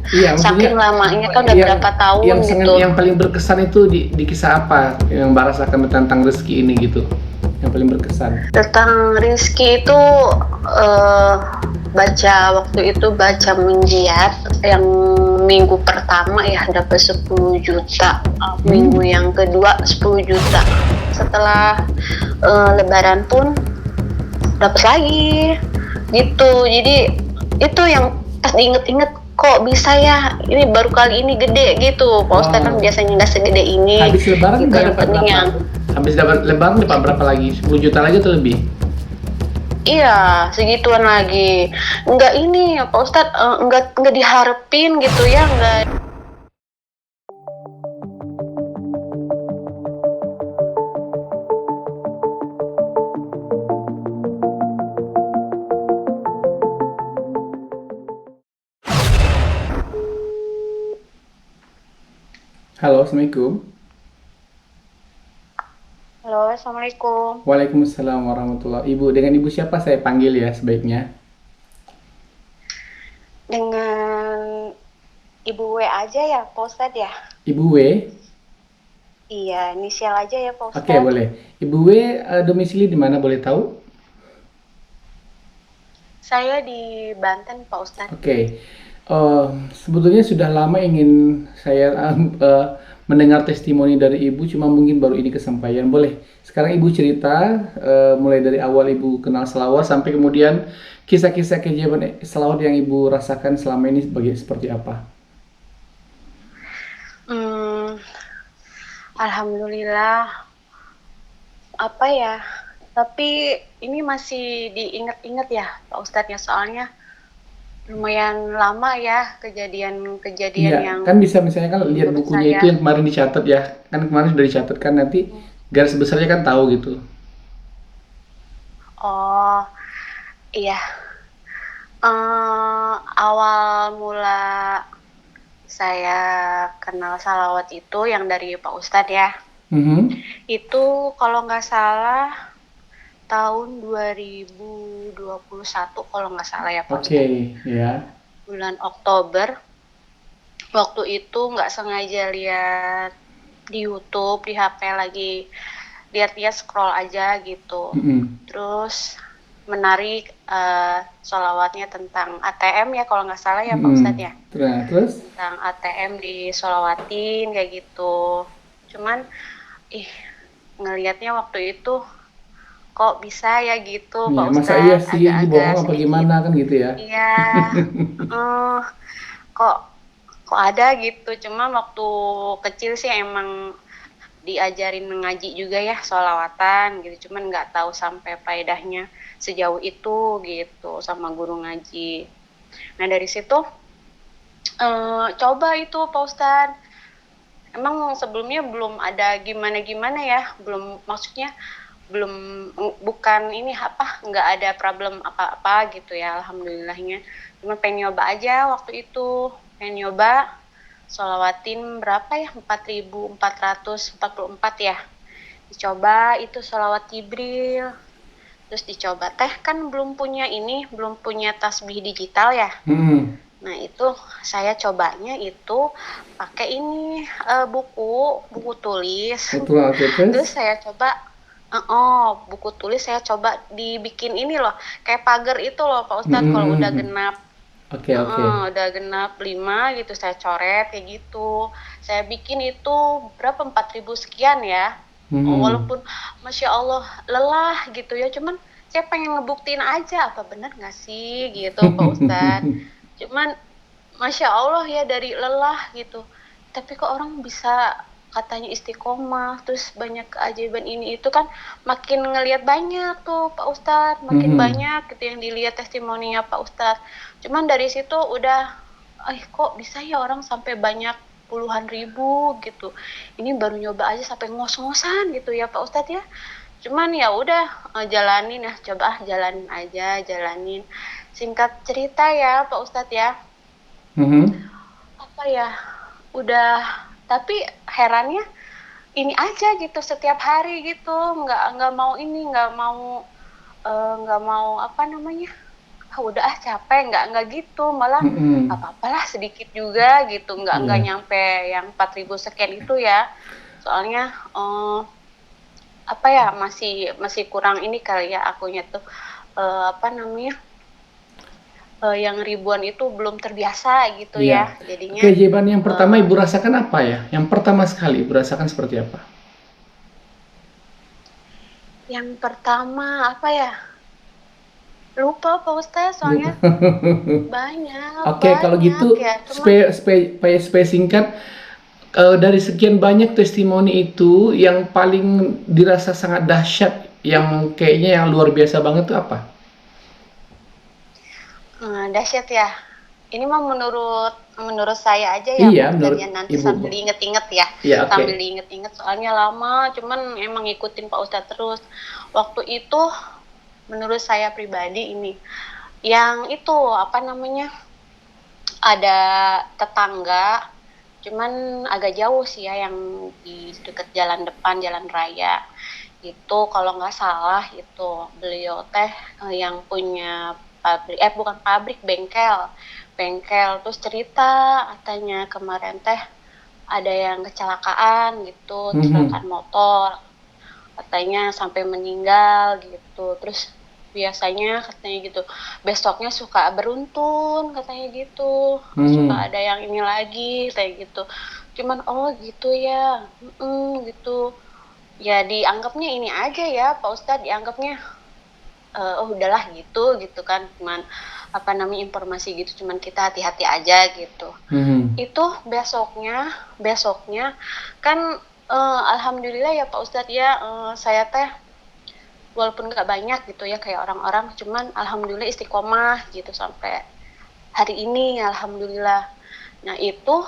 Iya, maksudnya Saking lamanya kan udah yang berapa tahun gitu. yang paling berkesan itu di kisah apa yang Mbak rasakan tentang rezeki ini gitu? Yang paling berkesan. Tentang Rizky itu eh, baca Munjiat yang minggu pertama ya dapat 10 juta, minggu Hmm. yang kedua 10 juta. Setelah lebaran pun dapat lagi gitu. Jadi itu yang pas diinget-inget, kok bisa ya ini baru kali ini gede gitu. Pak Ustadz kan Wow. biasanya nggak segede ini Habis lebaran gitu. Mbak Yang dapat penting berapa? yang Habis dapat lebaran dapat berapa lagi? 10 juta lagi atau lebih? iya segituan lagi. Nggak ini ya Pak Ustadz, nggak diharapin gitu ya, nggak. Halo, Assalamualaikum. Halo, assalamualaikum. Waalaikumsalam warahmatullahi. Ibu, dengan ibu siapa saya panggil ya sebaiknya? Dengan Ibu W aja ya Pak Ustadz ya? Ibu W. Iya, inisial aja ya Pak Oke, Ustadz. boleh. Ibu W domisili di mana boleh tahu? Saya di Banten Pak Ustadz. Oke. Sebetulnya sudah lama ingin saya mendengar testimoni dari ibu, cuma mungkin baru ini kesampaian. Boleh. Sekarang ibu cerita mulai dari awal ibu kenal selawat sampai kemudian kisah-kisah keajaiban selawat yang ibu rasakan selama ini seperti apa? Hmm, Alhamdulillah, apa ya? Tapi ini masih diingat-ingat ya Pak Ustadz ya, soalnya lumayan lama ya kejadian-kejadian Iya, yang kan bisa misalnya kan lihat menurut bukunya itu saya. yang kemarin dicatat ya. Kan kemarin sudah dicatat kan nanti garis besarnya kan tahu gitu. Oh iya, awal mula saya kenal salawat itu yang dari Pak Ustadz ya. Mhm. Itu kalau nggak salah tahun 2021 kalau nggak salah ya Pak Oke, Ustadz. ya. Bulan Oktober, waktu itu nggak sengaja lihat di YouTube, di HP lagi lihat-lihat scroll aja gitu. Mhm. Terus menarik sholawatnya tentang ATM ya kalau nggak salah ya Pak Mhm. Ustadz ya. Nah, terus Tentang ATM di sholawatin kayak gitu. Cuman ngelihatnya waktu itu kok bisa ya gitu ya Pak masa iya Ustadz, sih ini agak-agak bohong apa sedikit. gimana kan gitu ya. Iya, eh, kok kok ada gitu. Cuman waktu kecil sih emang diajarin ngaji juga ya sholawatan gitu. Cuman nggak tahu sampai faedahnya sejauh itu gitu sama guru ngaji. Nah dari situ coba itu Pak Ustadz. Emang sebelumnya belum ada gimana-gimana ya, belum, maksudnya belum, bukan ini apa, nggak ada problem apa-apa gitu ya, alhamdulillahnya. Cuma pengen nyoba aja waktu itu, pengen nyoba sholawatin berapa ya, 4.444 ya. Dicoba itu sholawat Jibril, terus dicoba teh kan belum punya tasbih digital ya. Mhm. Nah itu saya cobanya itu pakai ini buku tulis. Betul, oke, Terus terus. saya coba, buku tulis saya coba dibikin ini loh, kayak pagar itu loh Pak Mhm, Ustadz kalau mhm, udah mhm. genap. Oke, oke. Udah genap 5 gitu saya coret kayak gitu. Saya bikin itu berapa, 4.000 sekian ya. Mhm. Walaupun Masya Allah lelah gitu ya, cuman saya pengen ngebuktiin aja apa bener nggak sih gitu Pak Ustadz. Cuman Masya Allah ya dari lelah gitu. Tapi kok orang bisa katanya istiqomah, terus banyak keajaiban ini itu kan, makin ngelihat banyak tuh Pak Ustadz, makin Mhm. banyak gitu yang dilihat testimoninya Pak Ustadz. Cuman dari situ udah, kok bisa ya orang sampai banyak puluhan ribu gitu. Ini baru nyoba aja sampai ngos-ngosan gitu ya Pak Ustadz ya. Cuman ya udah, jalanin ya, coba jalanin aja, jalanin. Singkat cerita ya Pak Ustadz ya, Mhm. apa ya, udah, tapi herannya ini aja gitu setiap hari gitu, nggak mau ini, nggak mau apa namanya, udah ah capek, nggak gitu, malah Mm-mm. apa-apalah sedikit juga gitu, nggak Iya. nyampe yang 4.000 sekian itu ya. Soalnya apa ya, masih masih kurang ini kali ya akunya tuh, apa namanya, yang ribuan itu belum terbiasa gitu Iya. ya. Jadinya Keajaiban yang pertama eh, Ibu rasakan apa ya? Yang pertama sekali Ibu rasakan seperti apa? yang pertama apa ya? Lupa Pak Ustaz, soalnya Lupa. banyak Oke, kalau banyak gitu ya. Cuman supaya singkat, dari sekian banyak testimoni itu yang paling dirasa sangat dahsyat, yang kayaknya yang luar biasa banget tuh apa? dahsyat ya. Ini mah menurut menurut saya aja ya Iya, Pak Ustadz menurut ya, nanti Ibu. sambil diinget-inget ya. Ya, oke. Sambil diinget-inget soalnya lama, cuman emang ngikutin Pak Ustadz terus. Waktu itu menurut saya pribadi ini, yang itu apa namanya, ada tetangga, cuman agak jauh sih ya, yang di deket jalan depan, jalan raya. Itu kalau nggak salah itu beliau teh yang punya pabrik, bukan pabrik, bengkel. Bengkel, terus cerita katanya kemarin teh ada yang kecelakaan gitu, Mhm. kecelakaan motor. Katanya sampai meninggal gitu. Terus biasanya katanya gitu, besoknya suka beruntun katanya gitu, suka Mhm. ada yang ini lagi kayak gitu. Cuman oh gitu ya, gitu ya, dianggapnya ini aja ya Pak Ustadz, dianggapnya oh udahlah gitu gitu kan, cuman apa namanya, informasi gitu, cuman kita hati-hati aja gitu. Mhm. Itu besoknya besoknya kan alhamdulillah ya Pak Ustadz ya, saya teh walaupun nggak banyak gitu ya kayak orang-orang, cuman alhamdulillah istiqomah gitu sampai hari ini alhamdulillah. Nah itu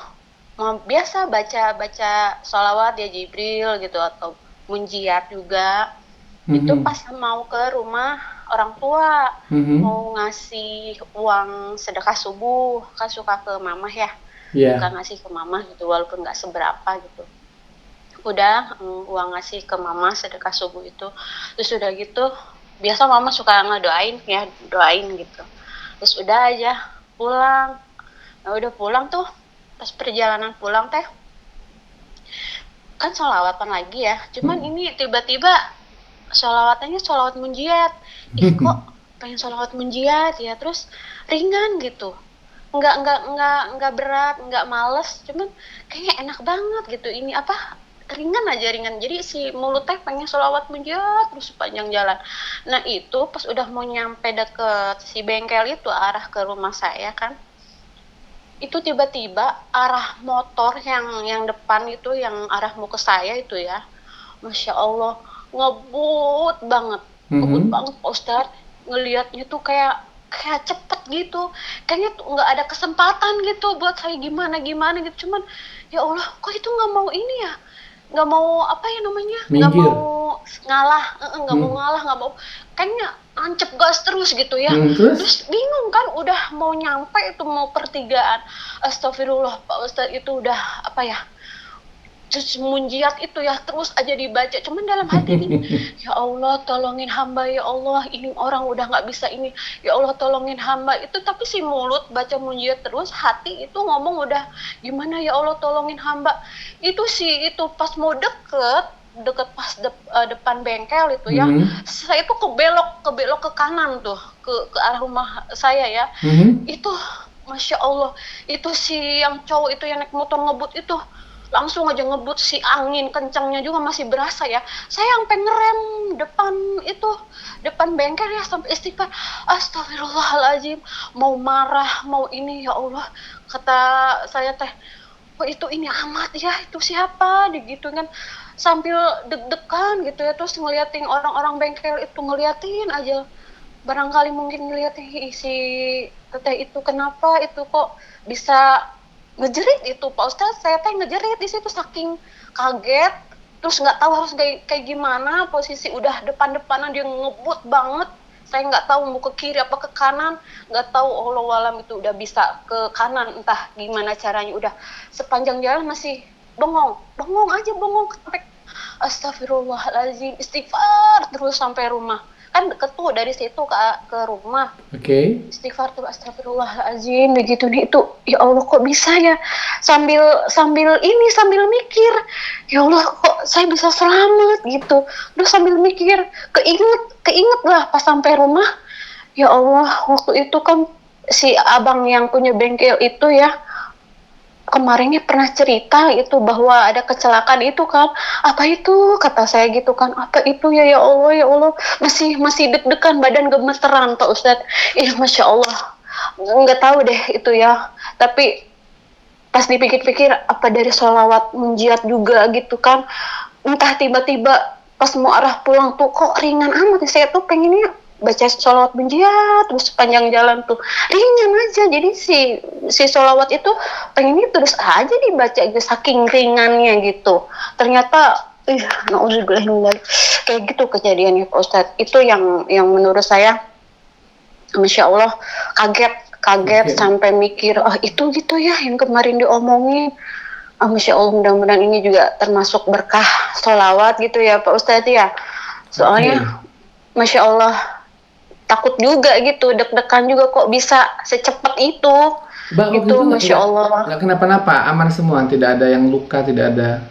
biasa baca baca sholawat ya Jibril gitu, atau munjiat juga. Itu Mhm. pas mau ke rumah orang tua, Mhm. mau ngasih uang sedekah subuh, kan suka ke mamah ya, suka Iya. ngasih ke mamah gitu walaupun nggak seberapa gitu. Udah uang ngasih ke mama sedekah subuh itu, terus udah gitu biasa mama suka ngedoain ya, doain gitu. Terus udah aja pulang. Nah udah pulang tuh, pas perjalanan pulang teh kan sholawatan lagi ya, cuman Mhm. ini tiba-tiba sholawatannya sholawat munjiat. Ih kok pengen sholawat munjiat ya, terus ringan gitu, nggak berat, nggak males, cuman kayaknya enak banget gitu, ini apa, ringan aja, ringan. Jadi si mulut teh pengen sholawat munjiat terus sepanjang jalan. Nah itu pas udah mau nyampe deket si bengkel itu, arah ke rumah saya kan, itu tiba-tiba arah motor yang depan itu, yang arah mau ke saya itu ya, Masya Allah, ngebut banget, ngebut Mhm. banget Pak Ustadz. Ngelihatnya tuh kayak kayak cepet gitu, kayaknya tuh nggak ada kesempatan gitu buat saya gimana gimana gitu. Cuman ya Allah, kok itu nggak mau ini ya, nggak mau apa ya namanya, nggak mau Minggir. ngalah, nggak mau Mhm. ngalah, nggak mau, kayaknya nancep gas terus gitu ya. Mhm, terus? Terus bingung kan, udah mau nyampe itu, mau pertigaan, astagfirullah Pak Ustadz, itu udah apa ya, terus munjiat itu ya terus aja dibaca, cuman dalam hati gini, ya Allah tolongin hamba ya Allah, ini orang udah nggak bisa ini, ya Allah tolongin hamba itu. Tapi si mulut baca munjiat terus, hati itu ngomong udah gimana, ya Allah tolongin hamba. Itu sih itu pas mau deket deket pas depan bengkel itu ya, Mhm. saya tuh kebelok ke kanan tuh, ke arah rumah saya ya. Mhm. Itu Masya Allah, itu si yang cowok itu yang naik motor ngebut itu langsung aja ngebut, si angin kencangnya juga masih berasa ya. Saya sampai ngerem depan itu, depan bengkel ya, sampai istighfar, astagfirullahaladzim, mau marah mau ini, ya Allah, kata saya teh, kok itu ini amat ya, itu siapa gitu kan, sambil deg-degan gitu ya. Terus ngeliatin orang-orang bengkel itu, ngeliatin aja, barangkali mungkin ngeliatin si teteh itu kenapa itu kok bisa ngejerit itu Pak Ustadz. Saya teh ngejerit di situ saking kaget, terus nggak tahu harus kayak gimana, posisi udah depan-depanan dia ngebut banget. Saya nggak tahu mau ke kiri apa ke kanan, nggak tahu, Allah alam itu udah bisa ke kanan entah gimana caranya, udah sepanjang jalan masih bengong bengong aja, bengong sampai astagfirullahaladzim, istighfar terus sampai rumah. kan deket tuh dari situ ke rumah. Oke. Istighfar tuh, astagfirullahaladzim, begitu nih itu, ya Allah kok bisa ya, sambil sambil mikir, ya Allah kok saya bisa selamat gitu, terus sambil mikir, keinget lah pas sampai rumah, ya Allah waktu itu kan si abang yang punya bengkel itu ya, kemarinnya pernah cerita itu bahwa ada kecelakaan itu kan, apa itu kata saya gitu kan, apa itu ya, ya Allah masih deg-degan, badan gemeteran Pak Ustadz. Masya Allah, nggak tahu deh itu ya, tapi pas dipikir-pikir apa dari sholawat munjiat juga gitu kan, entah tiba-tiba pas mau arah pulang tuh kok ringan amat ya, saya tuh pengennya baca sholawat munjiat terus sepanjang jalan tuh ringan aja, jadi si sholawat itu pengennya terus aja dibaca gitu, saking ringannya gitu. Ternyata nauzubillah kayak gitu kejadiannya Pak Ustadz. Itu yang menurut saya Masya Allah, kaget Oke. sampai mikir, itu gitu ya yang kemarin diomongin. Masya Allah, mudah-mudahan ini juga termasuk berkah sholawat gitu ya Pak Ustadz ya. Oke. Soalnya Masya Allah, takut juga gitu, deg-degan juga kok bisa secepat itu. Mbak waktu Itu itu Masya Allah. nggak kenapa-napa, aman semua, tidak ada yang luka, tidak ada.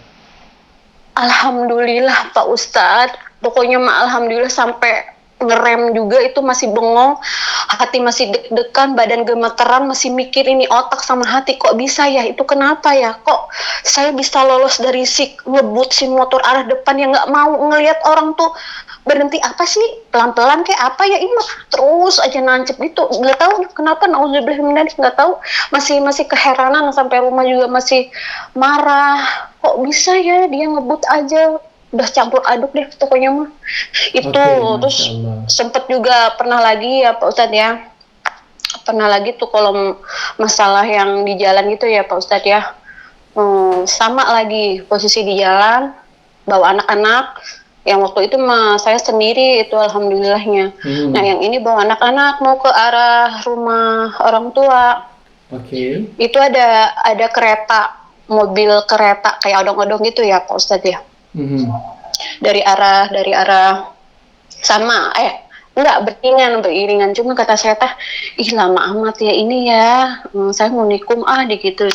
Alhamdulillah Pak Ustadz, pokoknya mah alhamdulillah sampai ngerem juga itu masih bengong, hati masih deg-degan, badan gemeteran, masih mikir ini otak sama hati kok bisa ya, itu kenapa ya, kok saya bisa lolos dari si ngebut si motor arah depan yang nggak mau ngelihat orang tuh berhenti apa sih, pelan-pelan kayak apa ya, ini mah terus aja nancep itu, nggak tahu kenapa, nauzubillah nggak tahu, masih keheranan, sampai rumah juga masih marah, kok bisa ya dia ngebut aja, udah campur aduk deh pokoknya mah itu. Oke, Masya Terus Allah. sempet juga pernah lagi ya Pak Ustadz ya, pernah lagi tuh kalau masalah yang di jalan gitu ya Pak Ustadz ya. Sama lagi posisi di jalan bawa anak-anak, yang waktu itu mah saya sendiri itu alhamdulillahnya. Nah yang ini bawa anak-anak mau ke arah rumah orang tua, Oke. itu ada kereta, mobil kereta kayak odong-odong gitu ya Pak Ustadz ya, Mhm. dari arah sama enggak beriringan, cuma kata saya teh, lama amat ya ini ya, saya mau nikum gitu,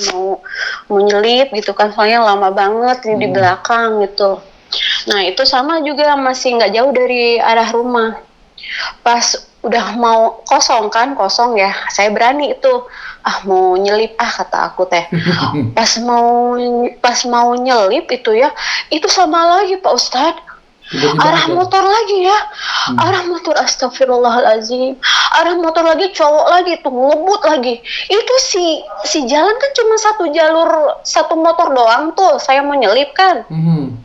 mau nyelip gitu kan, soalnya lama banget di belakang gitu. Nah itu sama juga masih nggak jauh dari arah rumah, pas udah mau kosong ya, saya berani itu mau nyelip kata aku teh. Pas mau nyelip itu ya, itu sama lagi Pak Ustadz, Tiba-tiba arah ada. motor lagi ya, arah motor, astagfirullahaladzim, arah motor lagi, cowok lagi tuh ngebut lagi. Itu si jalan kan cuma satu jalur, satu motor doang tuh, saya mau nyelip kan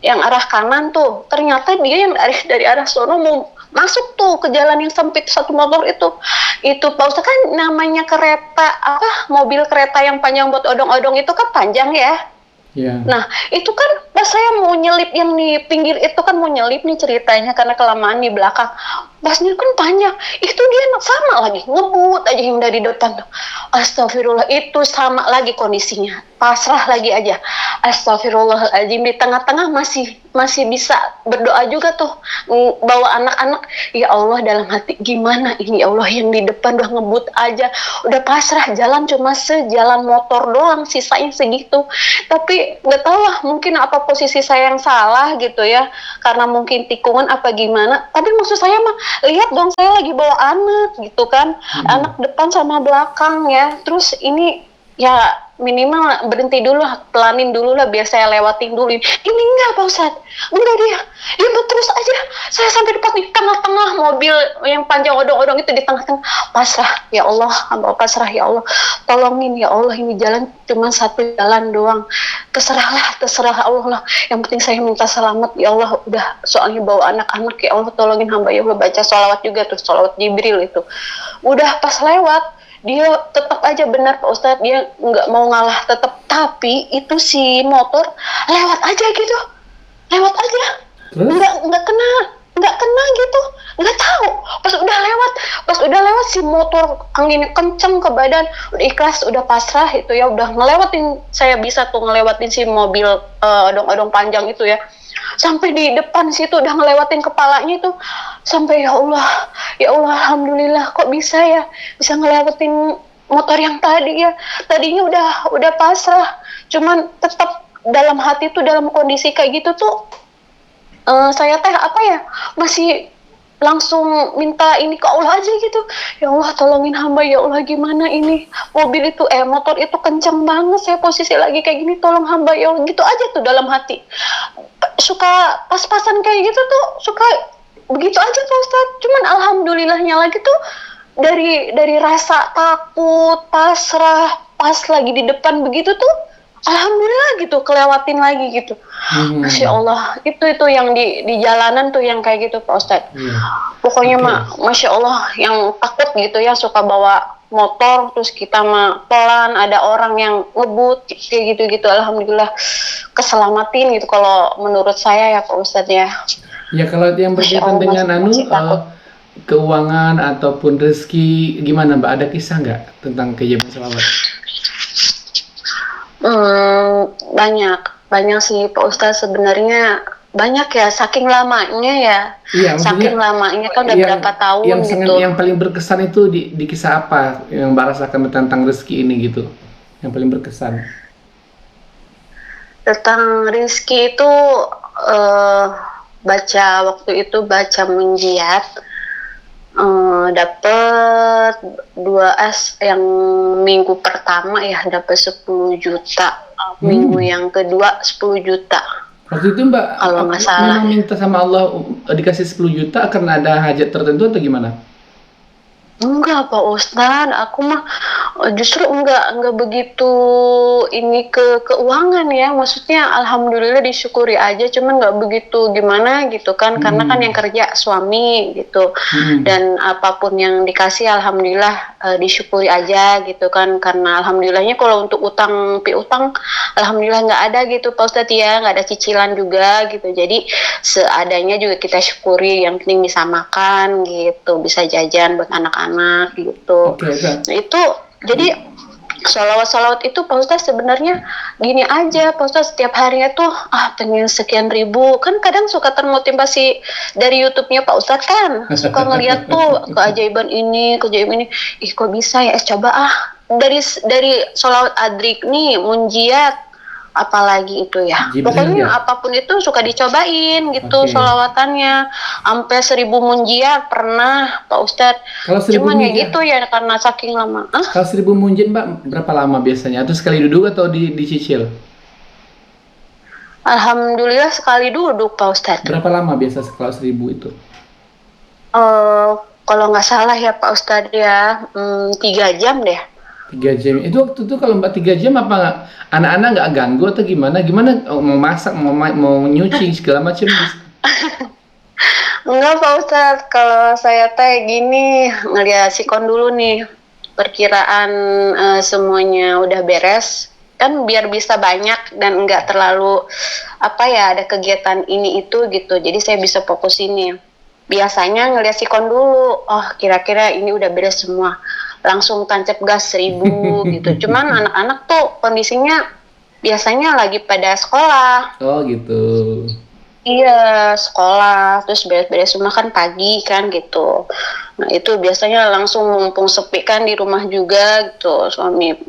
yang arah kanan tuh, ternyata dia yang dari arah sono mau masuk tuh ke jalan yang sempit, satu motor itu Pak Ustadz, kan namanya kereta mobil kereta yang panjang buat odong-odong itu kan panjang ya. Ya. Nah, itu kan pas saya mau nyelip yang di pinggir itu kan, mau nyelip nih ceritanya karena kelamaan di belakang. Pasnya kan panjang. Itu dia sama lagi, ngebut aja yang dari depan tuh. Astagfirullah, itu sama lagi kondisinya. Pasrah lagi aja. Astagfirullahaladzim, di tengah-tengah masih bisa berdoa juga tuh. Bawa anak-anak, ya Allah dalam hati, gimana ini ya Allah, yang di depan udah ngebut aja. Udah pasrah, jalan cuma sejalan motor doang, sisanya segitu. Tapi nggak tahu lah, mungkin apa posisi saya yang salah gitu ya, karena mungkin tikungan apa gimana. Tapi maksud saya mah, lihat dong saya lagi bawa anak gitu kan, anak depan sama belakang ya, terus ini ya minimal berhenti dulu, pelanin dulu lah, biar saya lewatin dulu. Ini enggak Pak Ustadz, enggak dia terus aja, saya sampai di tengah-tengah mobil yang panjang odong-odong itu, di tengah-tengah. Pasrah ya Allah, hamba pasrah ya Allah, tolongin ya Allah, ini jalan cuma satu jalan doang, terserah Allah lah, yang penting saya minta selamat ya Allah. Udah soalnya bawa anak-anak, ya Allah tolongin hamba ya Allah, baca sholawat juga tuh, sholawat Jibril itu. Udah pas lewat, dia tetap aja benar Pak Ustadz, dia nggak mau ngalah tetap, tapi itu si motor lewat aja gitu, lewat aja, Terus? nggak nggak kena gitu, nggak tahu. Pas udah lewat si motor anginnya kenceng ke badan, udah ikhlas, udah pasrah itu ya, udah ngelewatin, saya bisa tuh ngelewatin si mobil odong-odong panjang itu ya, sampai di depan situ udah ngelewatin kepalanya itu, sampai ya Allah alhamdulillah, kok bisa ya bisa ngelewatin motor yang tadinya udah pasrah, cuman tetap dalam hati tuh dalam kondisi kayak gitu tuh, saya teh apa ya, masih langsung minta ini ke Allah aja gitu, ya Allah tolongin hamba ya Allah, gimana ini motor itu kenceng banget, saya posisi lagi kayak gini, tolong hamba ya Allah, gitu aja tuh dalam hati. Suka pas-pasan kayak gitu tuh, suka begitu aja tuh Ustaz. Cuman alhamdulillahnya lagi tuh, dari rasa takut, pasrah, pas lagi di depan begitu tuh, alhamdulillah gitu, kelewatin lagi gitu. Masya Allah, itu yang di jalanan tuh yang kayak gitu Pak Ustadz. Pokoknya Masya Allah, yang takut gitu ya, suka bawa motor terus kita mah pelan, ada orang yang ngebut kayak gitu-gitu, alhamdulillah keselamatin gitu kalau menurut saya ya Pak Ustadz ya. Ya kalau yang berkaitan dengan keuangan ataupun rezeki gimana Mbak, ada kisah nggak tentang kehidupan selawat? Banyak sih Pak Ustadz, sebenarnya banyak ya, saking lamanya ya. Iya, saking lamanya kan udah berapa tahun gitu. Yang paling berkesan itu di kisah apa yang Mbak rasakan tentang rezeki ini gitu, yang paling berkesan? Tentang rezeki itu baca munjiat, dapat 2S yang minggu pertama ya, dapat 10 juta. Minggu yang kedua 10 juta. Waktu itu Mbak kalau nggak salah memang minta sama Allah dikasih 10 juta karena ada hajat tertentu atau gimana? Enggak Pak Ustadz, aku mah justru enggak begitu ini ke keuangan ya, maksudnya alhamdulillah disyukuri aja, cuman enggak begitu gimana gitu kan, karena kan yang kerja suami gitu, dan apapun yang dikasih alhamdulillah disyukuri aja gitu kan, karena alhamdulillahnya kalau untuk utang piutang alhamdulillah enggak ada gitu Pak Ustadz ya, enggak ada cicilan juga gitu, jadi seadanya juga kita syukuri, yang penting bisa makan gitu, bisa jajan buat anak-anak gitu. Nah itu jadi sholawat itu Pak Ustadz sebenarnya gini aja Pak Ustadz, setiap harinya tuh pengen sekian ribu, kan kadang suka termotivasi dari YouTube-nya Pak Ustadz kan, suka ngeliat tuh keajaiban ini, kok bisa ya, coba dari sholawat adrik nih, munjiat, apalagi itu ya, Jibril pokoknya ya? Apapun itu suka dicobain gitu, sholawatannya sampai 1000 munjiat pernah Pak Ustadz. Cuman ya gitu ya, karena saking lama. Kalau 1000 munjiat Mbak berapa lama biasanya? Atau sekali duduk atau dicicil? Alhamdulillah sekali duduk Pak Ustadz. Berapa lama biasa kalau 1000 itu? Kalau nggak salah ya Pak Ustadz ya, 3 jam deh. 3 jam. Itu waktu itu kalau Mbak 3 jam apa anak-anak nggak ganggu atau gimana? Mau masak, mau nyuci segala macam? Enggak Pak Ustadz, kalau saya teh gini, ngeliat sikon dulu nih, perkiraan semuanya udah beres, kan biar bisa banyak dan nggak terlalu ada kegiatan ini itu gitu, jadi saya bisa fokus ini. Biasanya ngeliat sikon dulu, kira-kira ini udah beres semua, langsung tancap gas 1000 gitu. Cuman anak-anak tuh kondisinya biasanya lagi pada sekolah. Oh gitu. Iya, sekolah, terus beres-beres rumah kan pagi kan gitu. Nah itu biasanya langsung mumpung sepi kan di rumah juga gitu,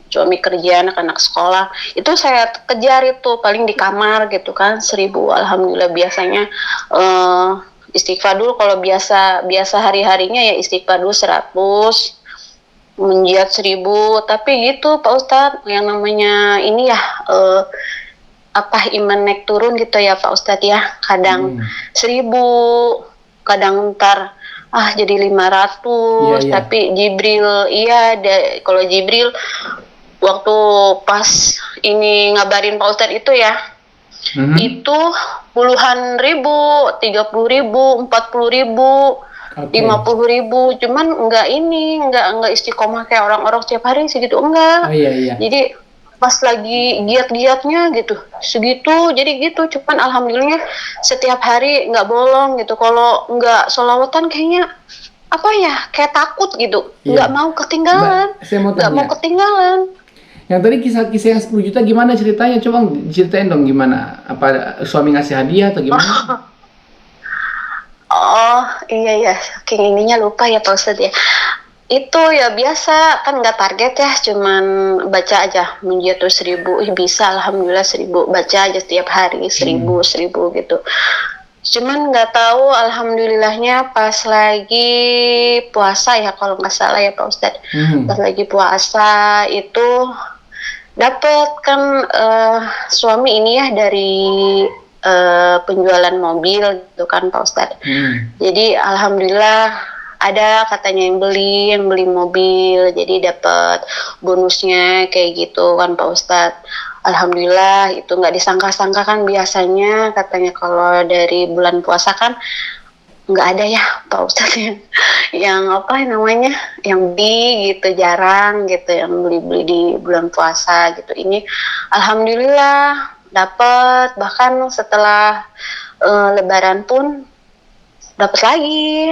suami kerja, anak-anak sekolah, itu saya kejar itu paling di kamar gitu kan, 1000. Alhamdulillah biasanya istighfar dulu, kalau biasa hari-harinya ya istighfar dulu 100, munjiat 1000, tapi gitu Pak Ustadz, yang namanya ini ya iman naik turun gitu ya Pak Ustadz ya, kadang 1000, kadang ntar jadi 500, tapi Jibril kalau Jibril waktu pas ini ngabarin Pak Ustadz itu ya, itu puluhan ribu, 30.000, 40.000, 50.000, cuman enggak istiqomah kayak orang-orang setiap hari segitu, enggak. Jadi pas lagi giat-giatnya gitu segitu, jadi gitu. Cuman alhamdulillah setiap hari nggak bolong gitu. Kalau nggak sholawatan kayaknya apa ya, kayak takut gitu, nggak Iya. mau ketinggalan, Mbak, saya mau nggak mau tanya. ketinggalan. Yang tadi kisah-kisah yang 10 juta gimana ceritanya? Coba ceritain dong gimana? Apa suami ngasih hadiah atau gimana? Oh iya ya, saking ininya lupa ya Pak Ustadz ya. Itu ya biasa kan, nggak target ya, cuman baca aja munjiat tuh 1.000. Ih, bisa alhamdulillah 1.000, baca aja setiap hari Hmm. 1.000 gitu. Cuman nggak tahu alhamdulillahnya pas lagi puasa ya kalau nggak salah ya Pak Ustadz. Pas Hmm. lagi puasa itu dapet kan, suami ini ya dari penjualan mobil gitu kan Pak Ustadz. Hmm. Jadi alhamdulillah ada katanya yang beli mobil, jadi dapat bonusnya kayak gitu kan Pak Ustadz. Alhamdulillah itu nggak disangka-sangka kan, biasanya katanya kalau dari bulan puasa kan nggak ada ya Pak Ustadz yang apa namanya, yang beli gitu, jarang gitu yang beli-beli di bulan puasa gitu. Ini alhamdulillah dapat, bahkan setelah Lebaran pun dapat lagi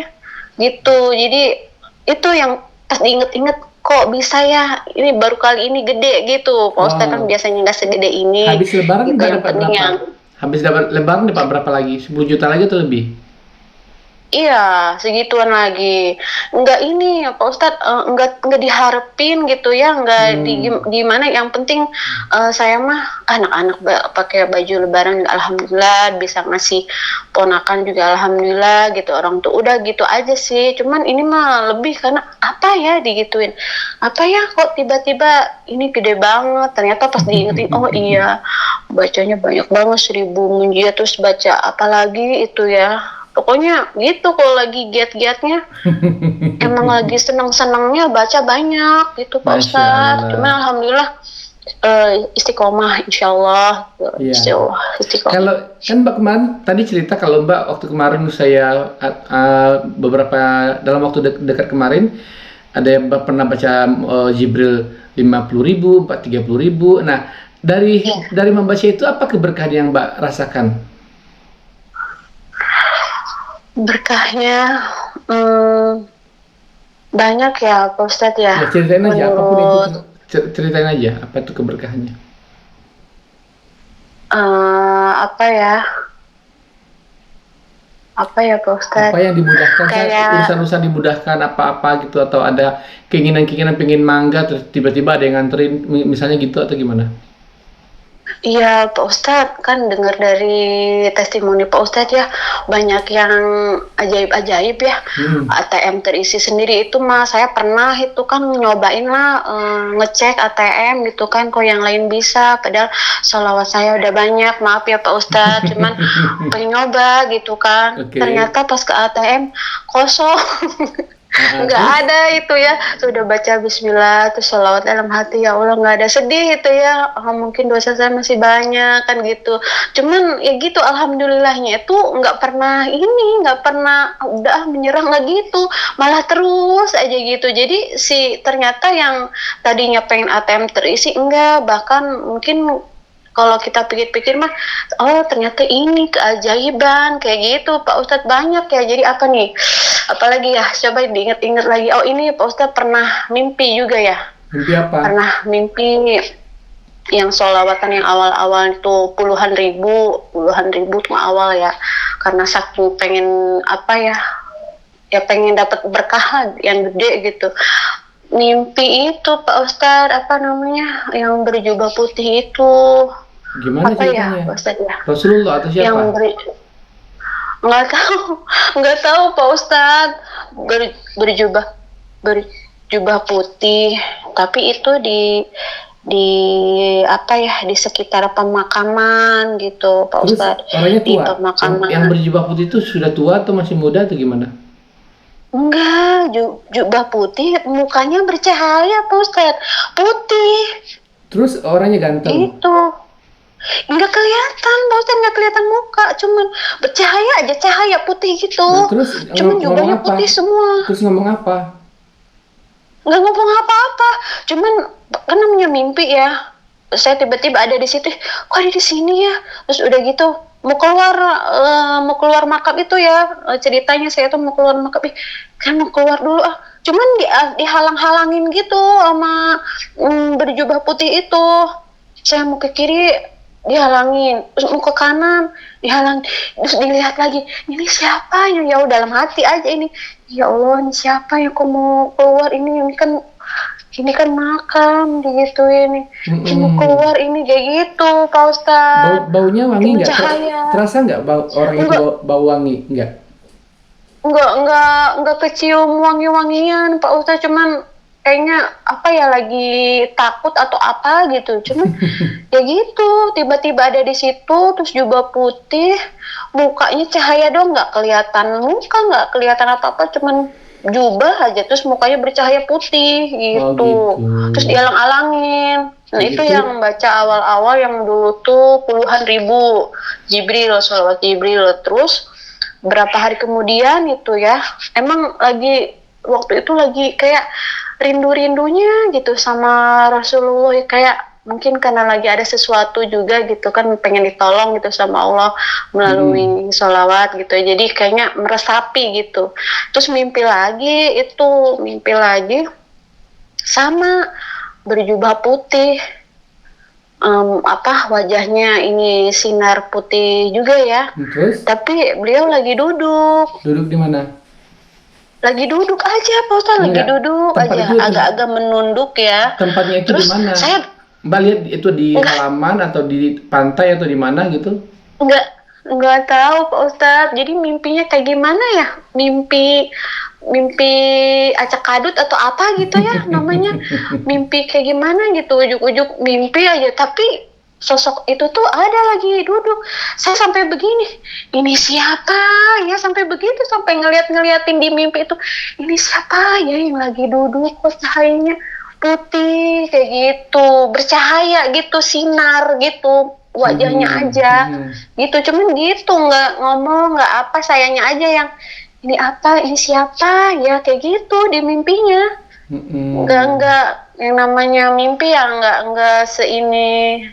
gitu. Jadi itu yang pas diinget-inget, kok bisa ya ini baru kali ini gede gitu Pak Ustadz, kan Oh, biasanya nggak segede ini habis lebaran gitu. nggak Yang dapat penting berapa? yang Habis dapat lebaran dapat berapa lagi? 10 juta lagi atau lebih? iya, segituan lagi. Enggak ini ya Pak Ustadz, enggak diharapin gitu ya, enggak di Hmm. gimana. Yang penting saya mah anak-anak pakai baju lebaran, alhamdulillah, bisa ngasih ponakan juga alhamdulillah gitu. Orang tuh udah gitu aja sih. Cuman ini mah lebih karena apa ya digituin. Apa ya kok tiba-tiba ini gede banget. Ternyata pas diingetin, oh iya, bacanya banyak banget 1.000 munjiat, terus baca apa lagi itu ya. Pokoknya gitu, kalau lagi giat-giatnya emang lagi seneng-senengnya baca banyak gitu Pak Masya Ustadz. Cuma Allah. alhamdulillah istiqomah insyaallah, Iya. istiqomah. Kalau kan Mbak kemarin tadi cerita kalau Mbak waktu kemarin saya beberapa dalam waktu dekat kemarin ada yang Mbak pernah baca Jibril 50.000, 30.000. Nah, Iya. dari membaca itu apa keberkahan yang Mbak rasakan? Berkahnya banyak ya Pak Ustadz ya, Ya ceritain aja apapun itu, menurut ceritain aja apa itu keberkahannya. apa ya, apa ya Pak Apa Ustadz, yang dimudahkan, kayak urusan-urusan dimudahkan apa-apa gitu, atau ada keinginan-keinginan pengen mangga terus tiba-tiba ada yang nganterin misalnya gitu atau gimana? iya Pak Ustadz, kan dengar dari testimoni Pak Ustadz ya, banyak yang ajaib-ajaib ya. Hmm. ATM terisi sendiri itu mah saya pernah itu kan nyobain lah, ngecek ATM gitu kan, kok yang lain bisa, padahal sholawat saya udah banyak, maaf ya Pak Ustadz, cuman pengen nyoba gitu kan, Oke. ternyata pas ke ATM kosong. Nggak Terus? ada itu ya, sudah baca bismillah terus sholawat dalam hati, ya Allah nggak ada, sedih itu ya. Oh, mungkin dosa saya masih banyak kan gitu. Cuman ya gitu, alhamdulillahnya itu nggak pernah udah menyerah nggak gitu, malah terus aja gitu. Jadi si ternyata yang tadinya pengen ATM terisi enggak, bahkan mungkin kalau kita pikir-pikir mah, oh ternyata ini keajaiban kayak gitu Pak Ustadz, banyak ya. Jadi apa nih, apalagi ya, coba diinget-inget lagi. Oh ini Pak Ustadz pernah mimpi juga ya, Mimpi apa? pernah mimpi yang sholawatan yang awal-awal itu puluhan ribu tuh awal ya, karena saking pengen apa ya, ya pengen dapat berkah yang gede gitu. Mimpi itu Pak Ustadz, apa namanya, yang berjubah putih itu, Gimana apa ya ceritanya? Pak Ustadz ya, Rasulullah atau yang siapa? nggak tahu, nggak tahu Pak Ustadz. Berjubah berjubah putih, tapi itu di apa ya, di sekitar pemakaman gitu Pak Terus Ustadz, orangnya di tua? Yang pemakaman. berjubah putih itu sudah tua atau masih muda atau gimana? Enggak, jubah putih, mukanya bercahaya Pak Ustadz, putih Terus orangnya ganteng? itu. Nggak kelihatan Pak Ustadz, nggak kelihatan muka, cuman bercahaya aja, cahaya putih gitu. Nah, terus Cuman ngomong jubahnya apa? putih semua. Terus ngomong apa? Nggak ngomong apa-apa, cuman kan namanya mimpi ya, saya tiba-tiba ada di situ, kok ada di sini ya, terus udah gitu mau keluar makam itu ya, ceritanya saya tuh mau keluar makam, kan mau keluar dulu ah, cuman dihalang-halangin gitu sama berjubah putih itu. Saya mau ke kiri dihalangin, terus mau ke kanan dihalang, terus dilihat lagi, ini siapa ya, ya dalam hati aja ini, ya Allah ini siapa yang kok mau keluar ini kan makam digituin, ini mau keluar ini kayak gitu Pak Ustadz. Baunya wangi Dengan nggak? cahaya Terasa nggak orang itu enggak bau wangi? Nggak. enggak kecium wangi-wangian Pak Ustadz, cuman kayaknya apa ya, lagi takut atau apa gitu, cuman ya gitu tiba-tiba ada di situ, terus jubah putih, mukanya cahaya dong, nggak kelihatan muka, nggak kelihatan apa-apa, cuman jubah aja, terus mukanya bercahaya putih Oh gitu, gitu. terus dialang-alangin. Nah itu Gitu. yang baca awal-awal yang dulu tuh puluhan ribu Jibril, sholawat Jibril. Terus berapa hari kemudian itu ya, emang lagi waktu itu lagi kayak rindu-rindunya gitu sama Rasulullah ya, kayak mungkin karena lagi ada sesuatu juga gitu kan, pengen ditolong gitu sama Allah melalui sholawat gitu, jadi kayaknya meresapi gitu. Terus mimpi lagi sama berjubah putih, wajahnya ini sinar putih juga ya, Terus tapi beliau duduk di mana? lagi duduk aja Pak Ustaz, lagi Enggak. duduk Tempat aja, itu agak-agak menunduk ya. tempatnya itu di Terus mana? saya Mbak lihat itu di enggak halaman atau di pantai atau di mana gitu? enggak enggak tahu Pak Ustadz. Jadi mimpinya kayak gimana ya? Mimpi mimpi acak kadut atau apa gitu ya namanya. Mimpi kayak gimana gitu, ujuk-ujuk mimpi aja, tapi sosok itu tuh ada lagi duduk. Saya sampai begini, ini siapa ya, sampai begitu, sampai ngeliatin di mimpi itu, ini siapa ya yang lagi duduk, kok cahayanya putih kayak gitu, bercahaya gitu, sinar gitu wajahnya aja gitu, cuman gitu, nggak ngomong nggak apa, sayanya aja yang ini apa, ini siapa ya, kayak gitu di mimpinya. Nggak yang namanya mimpi ya, nggak seini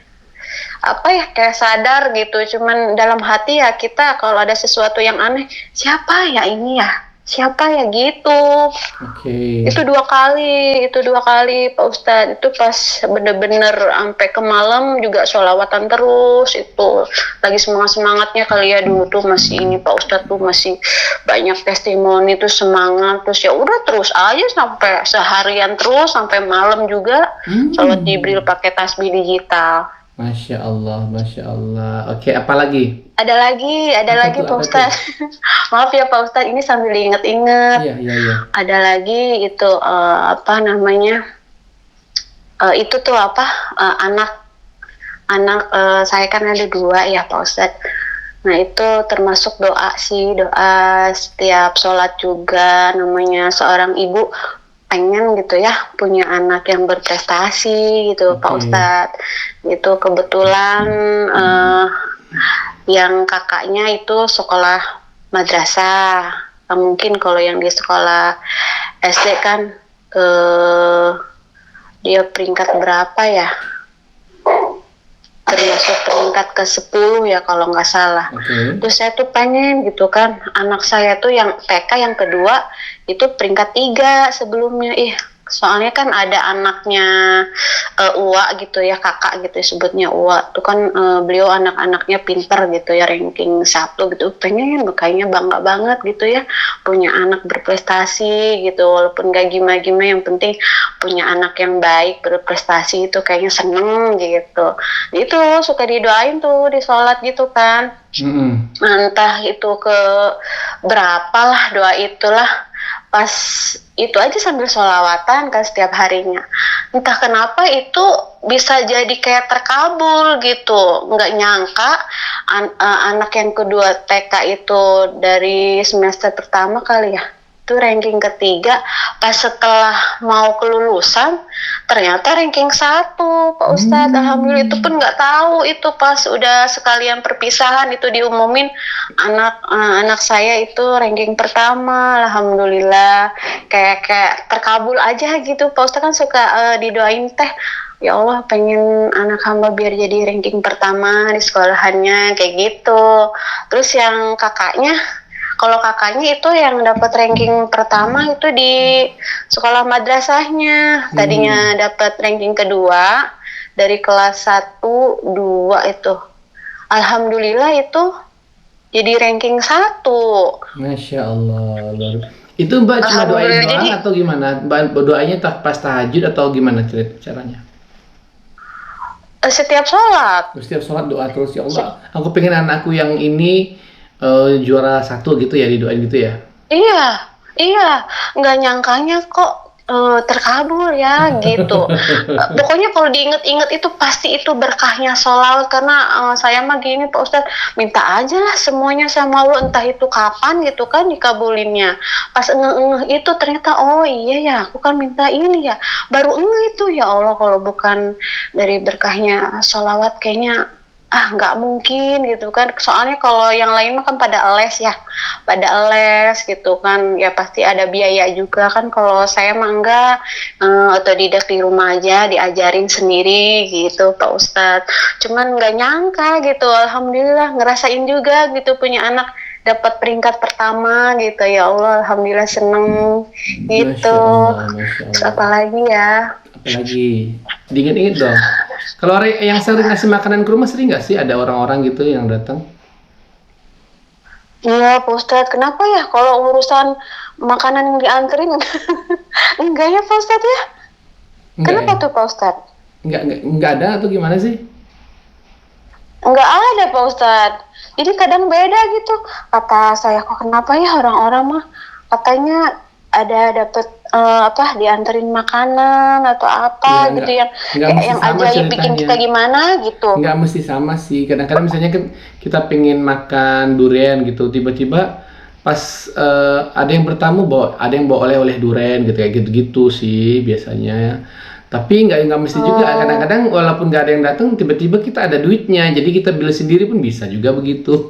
apa ya, kayak sadar gitu, cuman dalam hati ya kita kalau ada sesuatu yang aneh, siapa ya ini ya, siapa ya gitu. Oke. Itu dua kali Pak Ustadz, itu pas bener-bener sampai ke malam juga sholawatan terus, itu lagi semangatnya kali ya, dulu tuh masih ini Pak Ustadz tuh masih banyak testimoni tuh, semangat, terus ya udah terus aja sampai seharian, terus sampai malam juga sholawat Jibril pakai tasbih digital. Masya Allah, Masya Allah. Oke, apa lagi? Ada lagi Pak Ustadz. Maaf ya Pak Ustadz, ini sambil inget-inget. Iya. Ada lagi itu apa namanya? Itu tuh apa? Anak saya kan ada 2 ya Pak Ustadz. Nah itu termasuk doa sih, doa setiap sholat juga, namanya seorang ibu pengen gitu ya punya anak yang berprestasi gitu Pak Ustadz. Itu kebetulan yang kakaknya itu sekolah madrasah. Mungkin kalau yang di sekolah SD kan dia peringkat berapa ya? Termasuk peringkat ke-10 ya kalau nggak salah. Terus saya tuh pengen gitu kan, anak saya tuh yang TK yang kedua itu peringkat 3 sebelumnya. Soalnya kan ada anaknya Uwa gitu ya, kakak gitu ya, sebutnya Uwa. Tuh kan beliau anak-anaknya pinter gitu ya, ranking 1 gitu. Pengen, kayaknya bangga banget gitu ya, punya anak berprestasi gitu. Walaupun gak gimana-gimana, yang penting punya anak yang baik, berprestasi, itu kayaknya seneng gitu. Itu suka didoain tuh di sholat gitu kan. Entah itu ke berapa lah doa itulah, pas itu aja sambil sholawatan kan setiap harinya, entah kenapa itu bisa jadi kayak terkabul gitu. Nggak nyangka anak yang kedua TK itu dari semester pertama kali ya, itu ranking ketiga, pas setelah mau kelulusan ternyata ranking 1 Pak Ustadz. Alhamdulillah, itu pun nggak tahu, itu pas udah sekalian perpisahan itu diumumin anak saya itu ranking pertama. Alhamdulillah, kayak terkabul aja gitu Pak Ustadz. Kan suka didoain teh ya Allah pengen anak hamba biar jadi ranking pertama di sekolahannya kayak gitu. Terus yang kakaknya, kalau kakaknya itu yang dapat ranking pertama itu di sekolah madrasahnya. Tadinya dapat ranking kedua dari kelas 1, 2 itu. Alhamdulillah itu jadi ranking 1. Masya Allah. Itu Mbak cuma doain Alhamdulillah, doang jadi atau gimana? Mbak doanya pas tahajud atau gimana caranya? setiap sholat. Terus setiap sholat doa terus, ya Allah, aku pengen anakku yang ini juara satu gitu ya, didoain gitu ya. Iya, iya, nggak nyangkanya kok terkabul ya gitu. Pokoknya kalau diinget-inget itu pasti itu berkahnya sholawat karena saya mah gini Pak Ustadz, minta aja lah semuanya sama Allah entah itu kapan gitu kan dikabulinnya. Pas ngeh itu ternyata oh iya ya aku kan minta ini ya. Baru itu ya Allah kalau bukan dari berkahnya sholawat kayaknya nggak mungkin gitu kan, soalnya kalau yang lain mah kan pada les ya, pada les gitu kan ya pasti ada biaya juga kan. Kalau saya mah enggak, otodidak di rumah aja diajarin sendiri gitu Pak Ustadz. Cuman nggak nyangka gitu, alhamdulillah ngerasain juga gitu punya anak dapat peringkat pertama gitu, ya Allah alhamdulillah seneng Masya gitu. Allah, Masya Terus Allah. apalagi ya, Apalagi diinget-inget dong. Kalau orang yang sering ngasih makanan ke rumah, sering nggak sih ada orang-orang gitu yang datang? iya Pak Ustadz, kenapa ya kalau urusan makanan yang dianterin enggak ya Pak Ustadz ya? Enggak Kenapa ya? tuh Pak Ustadz? Enggak ada atau gimana sih? Enggak ada Pak Ustadz. Jadi kadang beda gitu. Kata saya kok kenapa ya orang-orang mah katanya ada dapat dianterin makanan atau Ya apa gitu yang nggak kayak mesti yang sama ajaib bikin ceritanya. kita gimana gitu. Nggak mesti sama sih. Kadang-kadang misalnya kan kita pengen makan durian gitu, tiba-tiba pas ada yang bertamu bawa, ada yang bawa oleh-oleh durian gitu kayak gitu-gitu sih biasanya. Tapi nggak mesti juga. Oh, Kadang-kadang walaupun nggak ada yang datang, tiba-tiba kita ada duitnya, jadi kita beli sendiri pun bisa juga begitu.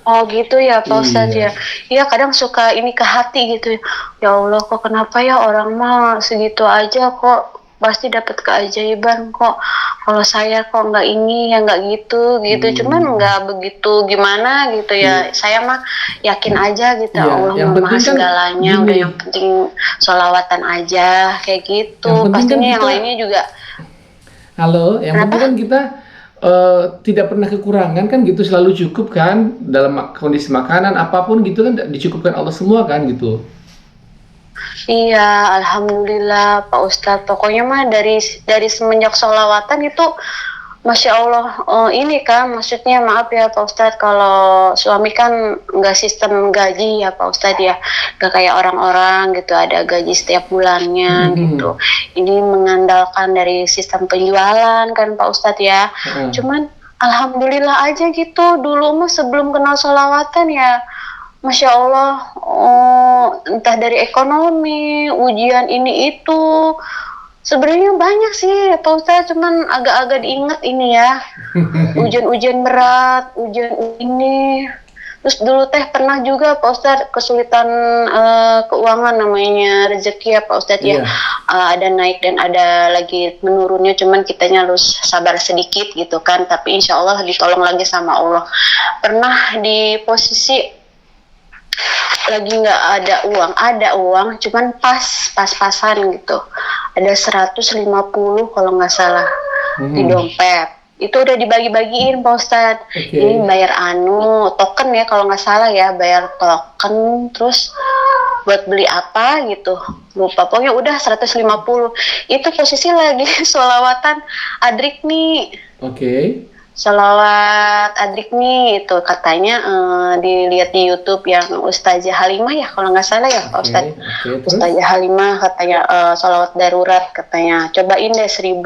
oh gitu ya Pak Ustadz ya. Iya. Iya kadang suka ini ke hati gitu. Ya Allah kok kenapa ya orang mah segitu aja kok pasti dapat keajaiban kok. Kalau saya kok nggak ini ya nggak gitu gitu. Cuman nggak begitu gimana gitu Iya. ya. Saya mah yakin aja gitu. Iya, Allah yang mah maha penting kan segalanya. Udah gini. yang penting sholawatan aja kayak gitu. Yang penting kan Pastinya yang kita, lainnya juga. halo, yang penting kan Kenapa? kita tidak pernah kekurangan kan gitu, selalu cukup kan dalam kondisi makanan apapun gitu kan dicukupkan Allah semua kan gitu. Iya, alhamdulillah Pak Ustadz. Pokoknya mah dari semenjak sholawatan itu, masya Allah. Ini kan, maksudnya maaf ya Pak Ustadz, kalau suami kan nggak sistem gaji ya Pak Ustadz ya, nggak kayak orang-orang gitu ada gaji setiap bulannya gitu. Ini mengandalkan dari sistem penjualan kan Pak Ustadz ya. Heeh. Cuman alhamdulillah aja gitu. Dulu mah sebelum kenal sholawatan ya. Masya Allah, entah dari ekonomi, ujian ini itu, sebenarnya banyak sih Pak Ustadz, cuman agak-agak diingat ini ya, ujian-ujian berat, ujian ini. Terus dulu teh pernah juga Pak Ustadz kesulitan keuangan namanya rezeki ya Pak Ustadz ya. Iya. Ada naik dan ada lagi menurunnya, cuman kitanya harus sabar sedikit gitu kan. Tapi insya Allah ditolong lagi sama Allah. Pernah di posisi lagi nggak ada uang cuman pas-pasan gitu, ada 150 kalau nggak salah di dompet. Itu udah dibagi-bagiin Pak Ustadz. Oke. Ini bayar token ya kalau nggak salah ya, bayar token terus buat beli apa gitu, lupa. Pokoknya udah 150. Itu posisi lagi sholawatan adrik nih, Oke. Salawat Adrik nih itu katanya dilihat di YouTube yang Ustazah Halimah ya kalau nggak salah ya Pak Oke. Ustadz. Oke, terus? Ustazah Halimah katanya salawat darurat katanya cobain deh 1000.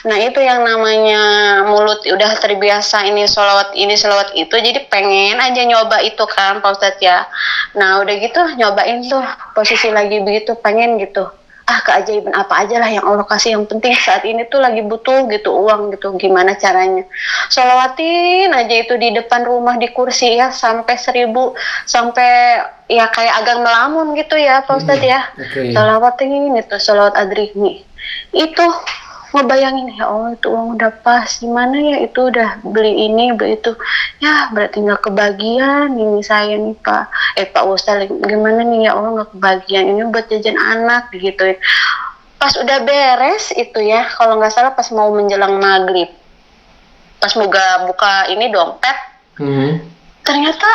Nah itu yang namanya mulut udah terbiasa ini salawat itu, jadi pengen aja nyoba itu kan Pak Ustadz ya. Nah udah gitu nyobain tuh posisi lagi begitu pengen gitu. Keajaiban apa aja lah yang Allah kasih, yang penting saat ini tuh lagi butuh gitu uang gitu, gimana caranya sholawatin aja itu di depan rumah di kursi ya sampai 1000, sampai ya kayak agak melamun gitu ya Pak Ustadz ya. Oke. Sholawatin itu sholawat adrik nih Itu ngebayangin, ya Allah itu uang udah pas, gimana ya itu udah beli ini beli itu, ya berarti nggak kebagian ini saya nih Pak Ustadz, gimana nih ya Allah nggak kebagian ini buat jajan anak gitu. Pas udah beres itu ya, kalau nggak salah pas mau menjelang maghrib, pas buka ini dompet, ternyata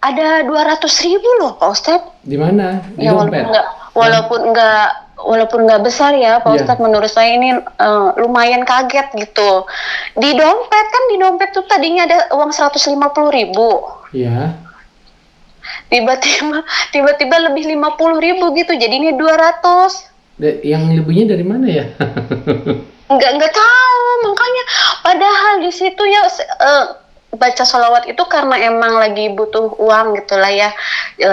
ada 200.000 loh Pak Ustadz. Di mana? Di Ya dompet? walaupun nggak besar ya Pak Iya. Ustadz, menurut saya ini lumayan kaget gitu. Di dompet tuh tadinya ada uang 150.000. Iya. Tiba-tiba lebih 50.000 gitu, jadi ini 200. Yang lebihnya dari mana ya? Nggak tahu, makanya padahal di situ ya baca sholawat itu karena emang lagi butuh uang gitulah ya,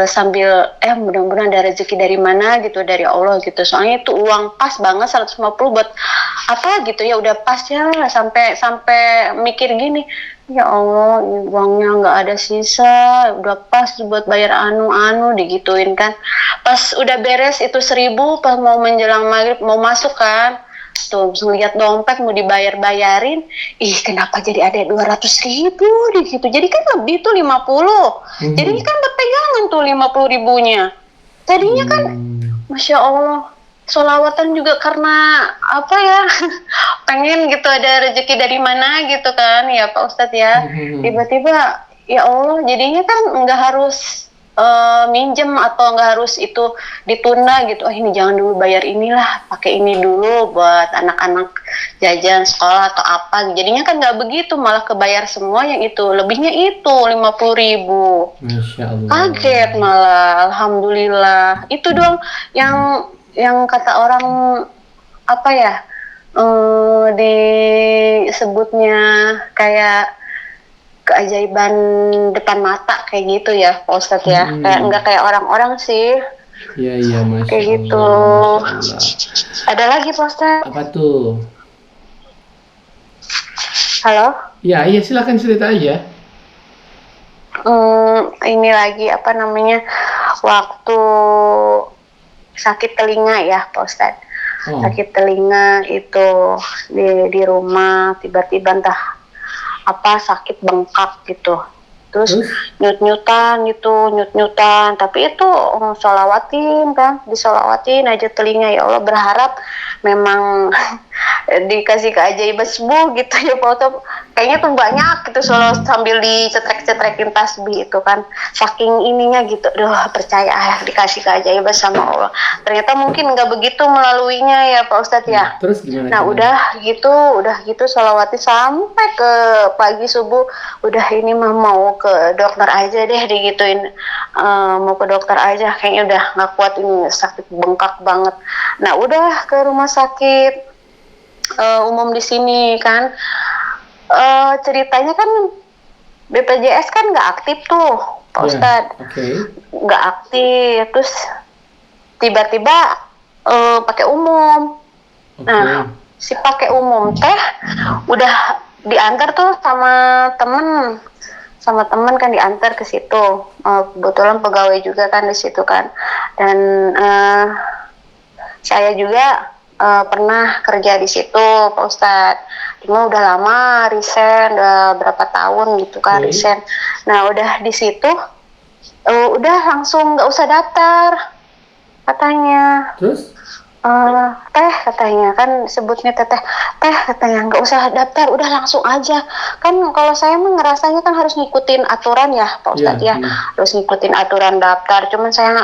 sambil mudah-mudahan ada rezeki dari mana gitu, dari Allah gitu, soalnya itu uang pas banget 150 buat apa gitu ya, udah pas ya, sampai mikir gini, ya Allah uangnya nggak ada sisa, udah pas buat bayar anu digituin kan. Pas udah beres itu 1.000, pas mau menjelang maghrib mau masuk kan, tuh ngeliat dompet mau dibayarin, kenapa jadi ada 200.000 gitu, jadi kan lebih tuh 50, jadi kan berpegangan tuh 50.000-nya. Tadinya kan Masya Allah sholawatan juga karena apa ya pengen gitu ada rezeki dari mana gitu kan ya Pak Ustadz ya. Tiba-tiba ya Allah jadinya kan nggak harus minjem atau nggak harus itu ditunda gitu, ini jangan dulu bayar inilah, pakai ini dulu buat anak-anak jajan sekolah atau apa, jadinya kan nggak begitu, malah kebayar semua yang itu lebihnya itu 50.000. Masya Allah. Kaget malah, alhamdulillah. Itu dong yang kata orang apa ya, disebutnya kayak keajaiban depan mata kayak gitu ya Pak Ustadz ya. Kayak enggak kayak orang-orang sih. Iya, Masya kayak gitu. Allah. Masya Allah. Ada lagi Pak Ustadz? Apa tuh? Halo? Iya, silakan cerita aja. Ini lagi apa namanya, waktu sakit telinga ya Pak Ustadz. Sakit telinga itu di rumah, tiba-tiba entah apa sakit bengkak gitu, terus nyut-nyutan, tapi itu disolawatin aja telinga, ya Allah berharap memang dikasih keajaiban sembuh gitu ya Pak Ustadz. Kayaknya tuh banyak gitu selalu sambil dicetrek-cetrekin tasbih itu kan, saking ininya gitu, percaya dikasih keajaiban sama Allah. Ternyata mungkin nggak begitu melaluinya ya Pak Ustadz ya. Terus gimana? Nah udah gitu sholawati sampai ke pagi subuh, udah ini mah mau ke dokter aja deh digituin, mau ke dokter aja, kayaknya udah nggak kuat ini sakit bengkak banget. Nah udah ke rumah sakit umum di sini kan. Ceritanya kan BPJS kan nggak aktif tuh Pak Ustadz. Nggak aktif, terus tiba-tiba pakai umum. Nah si pakai umum teh udah diantar tuh sama temen kan, diantar ke situ. Kebetulan pegawai juga kan di situ kan, dan saya juga pernah kerja di situ Pak Ustadz. Cuma udah lama resign, udah berapa tahun gitu kan resign. Nah udah di situ udah langsung nggak usah daftar katanya. Terus? Teh katanya kan sebutnya teh katanya nggak usah daftar, udah langsung aja kan. Kalau saya mah ngerasanya kan harus ngikutin aturan ya Pak Ustadz harus ngikutin aturan daftar. Cuman saya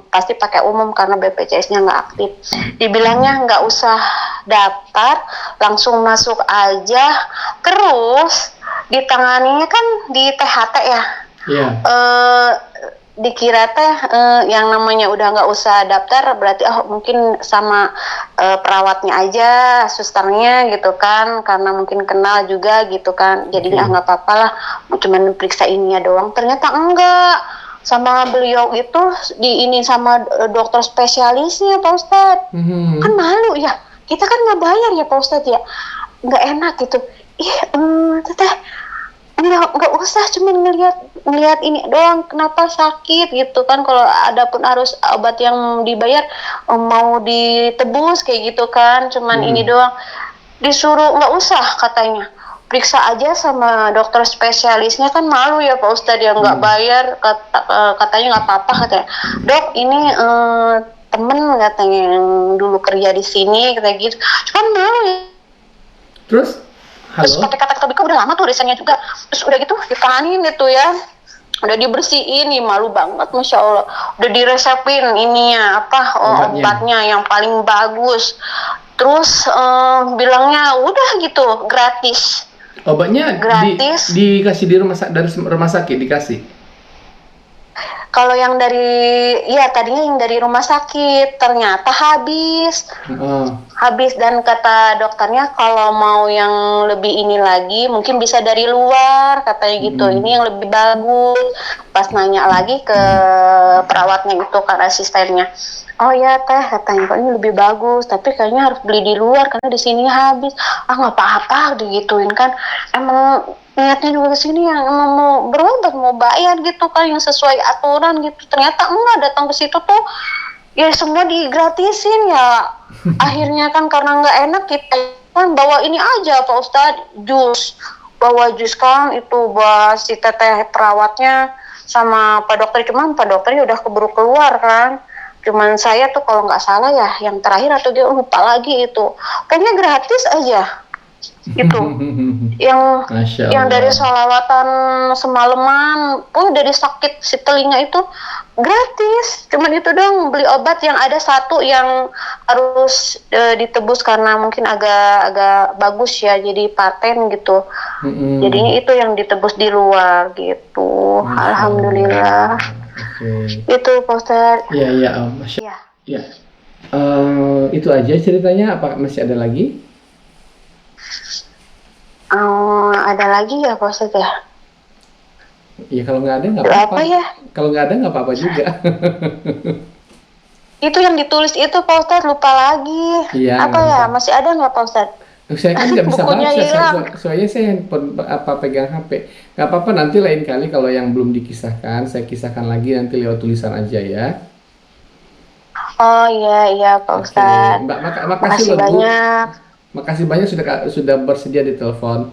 pasti pakai umum karena BPJS-nya nggak aktif. Dibilangnya nggak usah daftar, langsung masuk aja, terus ditanganinya kan di THT ya. Dikira teh yang namanya udah nggak usah daftar berarti mungkin sama perawatnya aja, susternya gitu kan, karena mungkin kenal juga gitu kan, jadinya nggak apa-apa lah, cuman periksa ininya doang. Ternyata enggak, sama beliau itu ini sama dokter spesialisnya Pak Ustadz. Kan malu ya, kita kan nggak bayar ya Pak Ustadz ya, nggak enak gitu. Teteh nggak usah, cuman ngelihat ini doang, kenapa sakit gitu kan. Kalau ada pun harus obat yang dibayar, mau ditebus kayak gitu kan, cuman ini Mm-mm. doang. Disuruh nggak usah katanya, periksa aja sama dokter spesialisnya. Kan malu ya Pak Ustadz, yang nggak Mm. bayar. Katanya nggak apa-apa katanya, dok ini temen katanya yang dulu kerja di sini kayak gitu. Cuman malu ya. Terus, Terus halo? pakai kata-kata Bika udah lama tuh desainnya juga. Terus udah gitu ditahanin itu ya, udah dibersihin nih, malu banget Masya Allah. Udah diresepin ininya apa, Obatnya. obatnya yang paling bagus. Terus bilangnya udah gitu gratis. Obatnya Gratis. dikasih di dari rumah sakit dikasih. Kalau yang dari, ya tadinya yang dari rumah sakit, ternyata habis. Oh. Habis, dan kata dokternya kalau mau yang lebih ini lagi mungkin bisa dari luar katanya gitu, ini Mm-mm. yang lebih bagus. Pas nanya lagi ke perawatnya itu kan, asistennya, oh ya teh katanya, kok ini lebih bagus tapi kayaknya harus beli di luar karena di sini habis. Ah nggak apa-apa digituin kan, emang niatnya juga ke sini yang emang mau berobat, mau bayar gitu kan, yang sesuai aturan gitu. Ternyata enggak, datang ke situ tuh ya semua digratisin ya. Akhirnya kan karena nggak enak, kita kan bawa ini aja Pak Ustadz, jus. Bawa jus kan itu buat si teteh perawatnya sama Pak Dokter. Cuman Pak Dokternya udah keburu keluar kan. Cuman saya tuh kalau nggak salah ya yang terakhir, atau dia lupa lagi itu. Kayaknya gratis aja itu. yang Masya yang dari Allah. sholawatan semalaman pun dari sakit si telinga itu gratis. Cuman itu dong, beli obat yang ada satu yang harus ditebus karena mungkin agak bagus ya, jadi paten gitu. Jadinya Mm-mm. itu yang ditebus di luar gitu. Masya Alhamdulillah. Allah. Oke. Itu Pak Ustadz. Ya, ya, Masya. Ya. Ya. Itu aja ceritanya. Apa masih ada lagi? Ada lagi ya Pak Ustadz ya? Ya kalau nggak ada nggak Itu apa-apa. apa ya? Kalau nggak ada nggak apa-apa juga. Itu yang ditulis itu Pak Ustadz, lupa lagi. Iya, Apa nggak ya? apa-apa. Masih ada nggak Pak Ustadz? Saya kan nggak bisa Bukunya baca, hilang. soalnya saya handphone apa pegang HP. Nggak apa-apa, nanti lain kali kalau yang belum dikisahkan, saya kisahkan lagi nanti lewat tulisan aja ya. Oh iya iya Pak Oke, Ustadz. Mbak, makasih Makasih loh Bu. banyak. Makasih banyak sudah bersedia di telepon.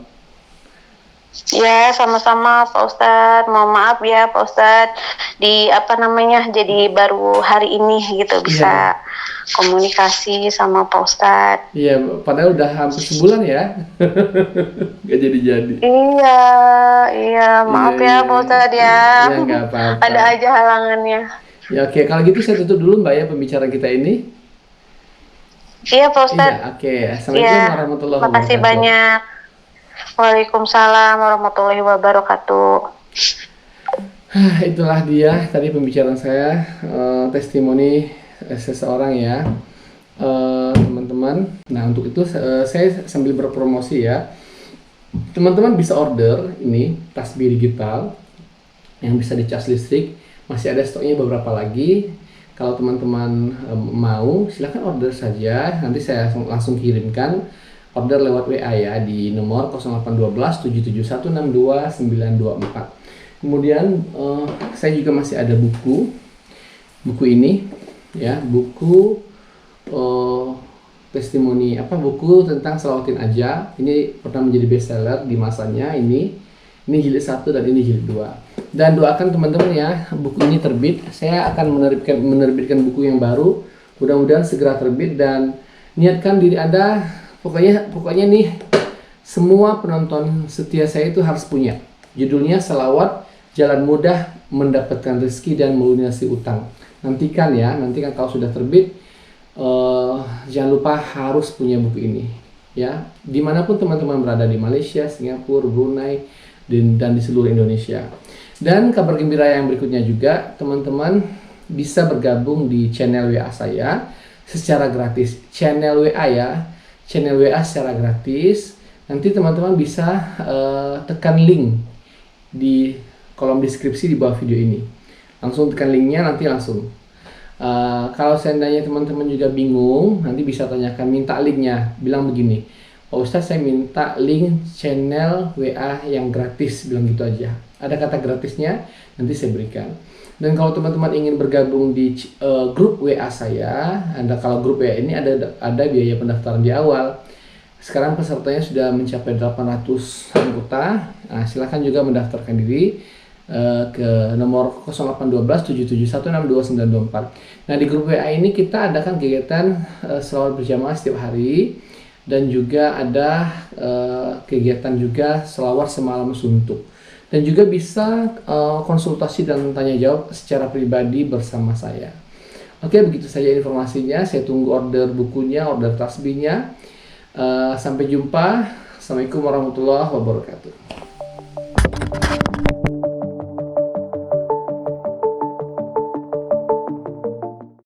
Ya, sama-sama Pak Ustadz. Mohon maaf ya Pak Ustadz, di apa namanya, jadi baru hari ini gitu Iya, bisa komunikasi sama Pak Ustadz. iya, padahal udah hampir sebulan ya. Nggak jadi-jadi. Iya, iya, Iya, maaf ya iya, Pak Ustadz ya. iya nggak apa-apa. Ada aja halangannya. Ya oke, kalau gitu saya tutup dulu Mbak ya pembicaraan kita ini. Iya Pak Iya, Ustadz. oke. Iya, Assalamualaikum warahmatullahi makasih wabarakatuh. banyak. Waalaikumsalam warahmatullahi wabarakatuh. Itulah dia tadi pembicaraan saya, testimoni seseorang ya, teman-teman. Nah untuk itu saya sambil berpromosi ya, teman-teman bisa order ini tasbih digital yang bisa dicas listrik, masih ada stoknya beberapa lagi. Kalau teman-teman mau silahkan order saja, nanti saya langsung kirimkan. Order lewat WA ya di nomor 0812 771 62924. Kemudian saya juga masih ada buku ini ya, buku eh, testimoni buku tentang Salawatin Aja. Ini pernah menjadi bestseller di masanya ini jilid 1 dan ini jilid 2. Dan doakan teman-teman ya, buku ini terbit. Saya akan menerbitkan buku yang baru. Mudah-mudahan segera terbit, dan niatkan diri Anda, pokoknya nih, semua penonton setia saya itu harus punya. Judulnya Salawat Jalan Mudah Mendapatkan Rezeki dan Melunasi Utang. Nantikan kalau sudah terbit. Jangan lupa harus punya buku ini ya, dimanapun teman-teman berada, di Malaysia, Singapura, Brunei, dan di seluruh Indonesia. Dan kabar gembira yang berikutnya juga, teman-teman bisa bergabung di channel WA saya secara gratis. Channel WA ya, channel WA secara gratis. Nanti teman-teman bisa tekan link di kolom deskripsi di bawah video ini. Langsung tekan linknya, nanti langsung. Kalau seandainya teman-teman juga bingung, nanti bisa tanyakan, minta linknya, bilang begini, "Pak Ustadz, saya minta link channel WA yang gratis," bilang gitu aja. Ada kata gratisnya, nanti saya berikan. Dan kalau teman-teman ingin bergabung di grup WA saya, kalau grup WA ini ada biaya pendaftaran di awal. Sekarang pesertanya sudah mencapai 800 anggota. Nah, silakan juga mendaftarkan diri ke nomor 0812 7716224. Nah, di grup WA ini kita adakan kegiatan selawat berjamaah setiap hari, dan juga ada kegiatan juga selawat semalam suntuk. Dan juga bisa konsultasi dan tanya jawab secara pribadi bersama saya. Oke, begitu saja informasinya. Saya tunggu order bukunya, order tasbihnya. Sampai jumpa. Assalamualaikum warahmatullahi wabarakatuh.